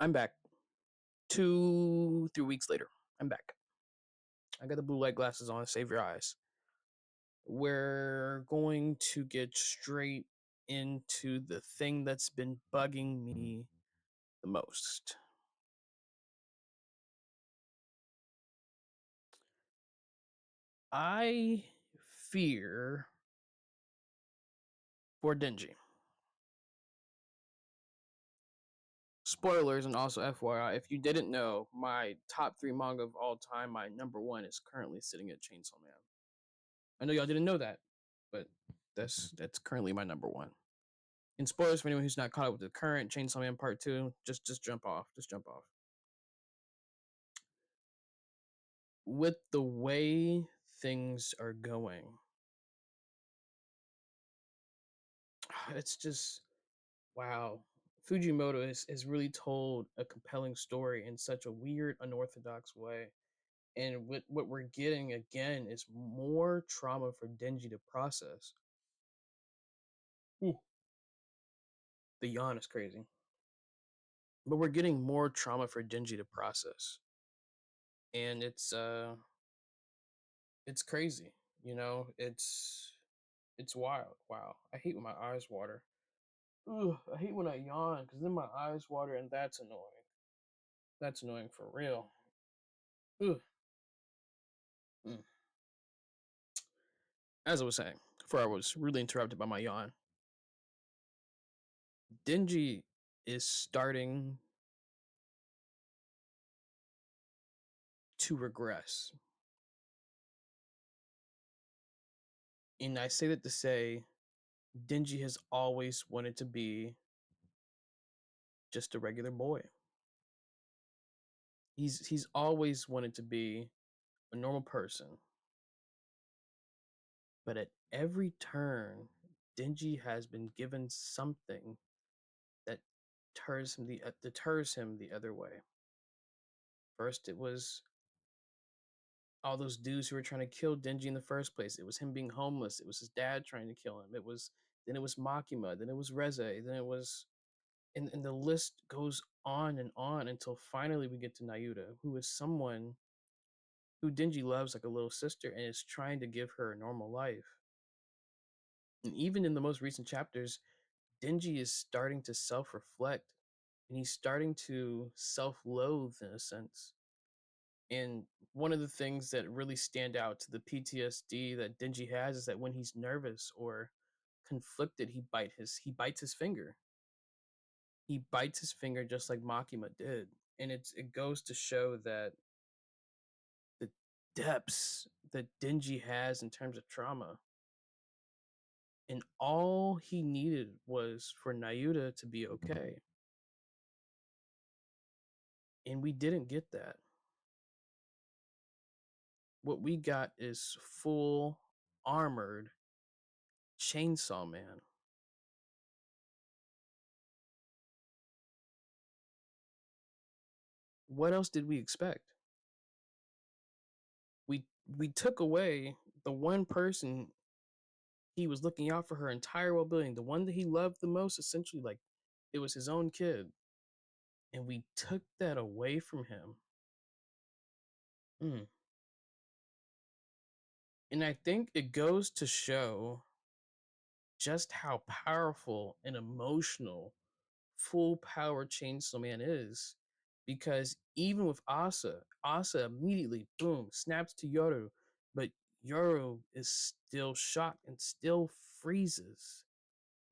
I'm back. 2, 3 weeks later, I'm back. I got the blue light glasses on. Save your eyes. We're going to get straight into the thing that's been bugging me the most. I fear for Denji. Spoilers, and also FYI, if you didn't know, my top 3 manga of all time, my number one is currently sitting at Chainsaw Man. I know y'all didn't know that, but that's currently my number one. And spoilers for anyone who's not caught up with the current Chainsaw Man Part 2, just jump off. Just jump off. With the way things are going, it's just wow. Fujimoto has really told a compelling story in such a weird, unorthodox way. And what we're getting again is more trauma for Denji to process. Ooh, the yawn is crazy. But we're getting more trauma for Denji to process. And it's crazy. You know, it's wild. Wow. I hate when my eyes water. Ugh, I hate when I yawn because then my eyes water and that's annoying. That's annoying for real. Ugh. Mm. As I was saying, before I was really interrupted by my yawn, Denji is starting to regress. And I say that to say Denji has always wanted to be just a regular boy. He's always wanted to be a normal person. But at every turn, Denji has been given something that deters him the other way. First, it was all those dudes who were trying to kill Denji in the first place. It was him being homeless. It was his dad trying to kill him. Then it was Makima. Then it was Reze. Then it was and the list goes on and on until finally we get to Nayuta, who is someone who Denji loves like a little sister and is trying to give her a normal life. And even in the most recent chapters, Denji is starting to self-reflect and he's starting to self-loathe in a sense. And one of the things that really stand out to the PTSD that Denji has is that when he's nervous or conflicted, he bites his finger. He bites his finger just like Makima did. And it goes to show that the depths that Denji has in terms of trauma. And all he needed was for Nayuta to be okay. And we didn't get that. What we got is full armored Chainsaw Man. What else did we expect? We we took away the one person he was looking out for her entire well-being, the one that he loved the most, essentially like it was his own kid, and we took that away from him. Mm. And I think it goes to show just how powerful and emotional full power Chainsaw Man is. Because even with Asa immediately, boom, snaps to Yoru, but Yoru is still shocked and still freezes,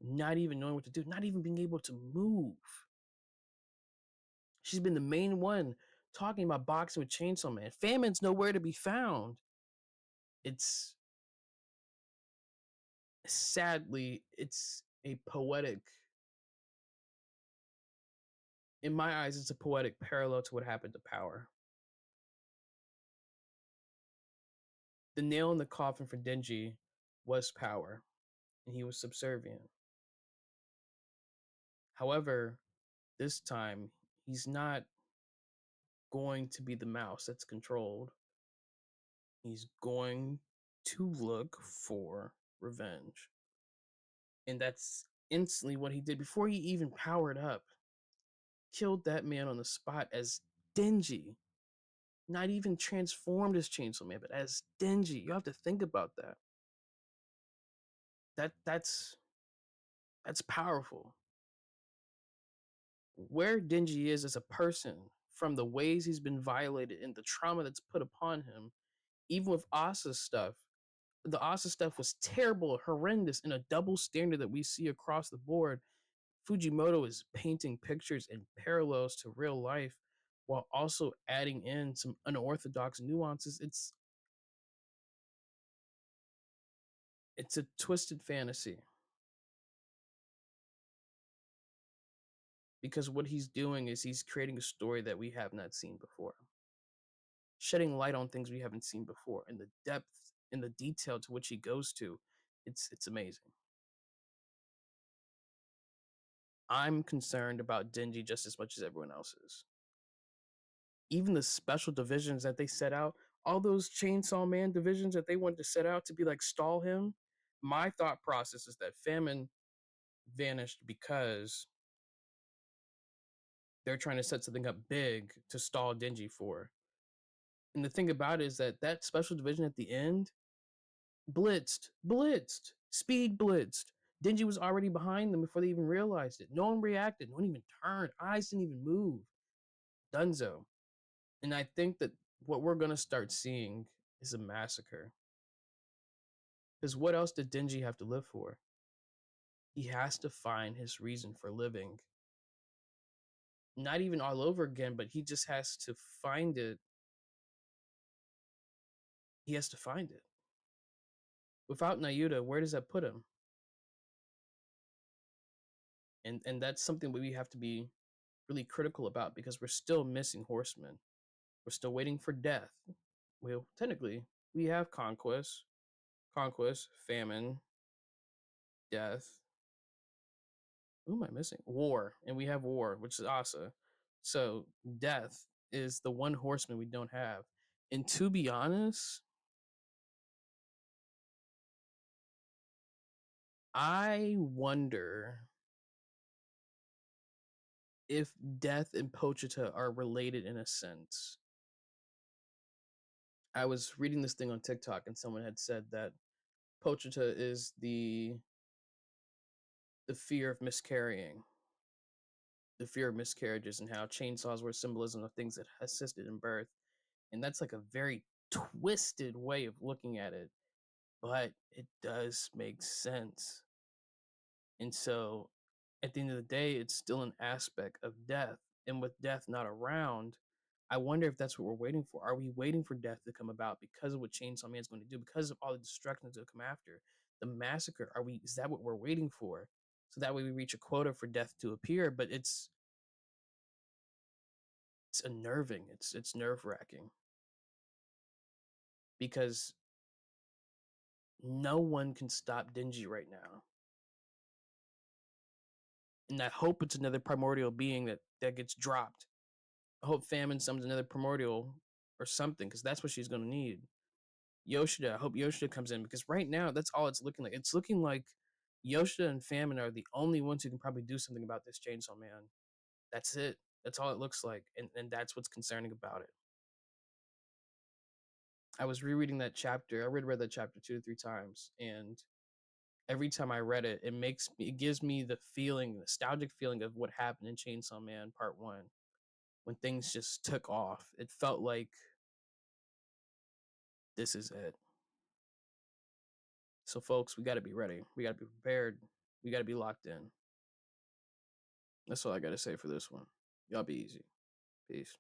not even knowing what to do, not even being able to move. She's been the main one talking about boxing with Chainsaw Man. Famine's nowhere to be found. It's sadly, it's a poetic, in my eyes, it's a poetic parallel to what happened to Power. The nail in the coffin for Denji was Power, and he was subservient. However, this time, he's not going to be the mouse that's controlled. He's going to look for revenge. And that's instantly what he did before he even powered up. killed that man on the spot as Denji, not even transformed as Chainsaw Man, but as Denji. You have to think about that. That's powerful. Where Denji is as a person, from the ways he's been violated and the trauma that's put upon him, even with Asa's stuff, the Asa stuff was terrible, horrendous, and a double standard that we see across the board. Fujimoto is painting pictures and parallels to real life while also adding in some unorthodox nuances. It's a twisted fantasy because what he's doing is he's creating a story that we have not seen before, shedding light on things we haven't seen before, and the depth and the detail to which he goes to. It's amazing. I'm concerned about Denji just as much as everyone else is. Even the special divisions that they set out, all those Chainsaw Man divisions that they wanted to set out to be like stall him, my thought process is that Famine vanished because they're trying to set something up big to stall Denji for. And the thing about it is that that special division at the end speed blitzed. Denji was already behind them before they even realized it. No one reacted. No one even turned. Eyes didn't even move. Dunzo. And I think that what we're going to start seeing is a massacre. Because what else did Denji have to live for? He has to find his reason for living. Not even all over again, but he just has to find it. He has to find it. Without Nayuta, where does that put him? And that's something we have to be really critical about because we're still missing horsemen. We're still waiting for death. Well, technically, we have conquest, famine, death. Who am I missing? War, and we have war, which is Asa. So death is the one horseman we don't have. And to be honest, I wonder if death and Pochita are related in a sense. I was reading this thing on TikTok and someone had said that Pochita is the fear of miscarrying, the fear of miscarriages, and how chainsaws were symbolism of things that assisted in birth. And that's like a very twisted way of looking at it, but it does make sense. And so at the end of the day, it's still an aspect of death. And with death not around, I wonder if that's what we're waiting for. Are we waiting for death to come about because of what Chainsaw Man is going to do, because of all the destructions that come after the massacre? Is that what we're waiting for? So that way we reach a quota for death to appear. But it's unnerving. It's nerve wracking because no one can stop Denji right now. And I hope it's another primordial being that gets dropped. I hope Famine summons another primordial or something, because that's what she's gonna need. Yoshida, I hope Yoshida comes in because right now that's all it's looking like. It's looking like Yoshida and Famine are the only ones who can probably do something about this Chainsaw Man. That's it. That's all it looks like, and that's what's concerning about it. I was rereading that chapter. I read that chapter 2 to 3 times, and every time I read it, it gives me the feeling, nostalgic feeling of what happened in Chainsaw Man Part One when things just took off. It felt like this is it. So, folks, we got to be ready. We got to be prepared. We got to be locked in. That's all I got to say for this one. Y'all be easy. Peace.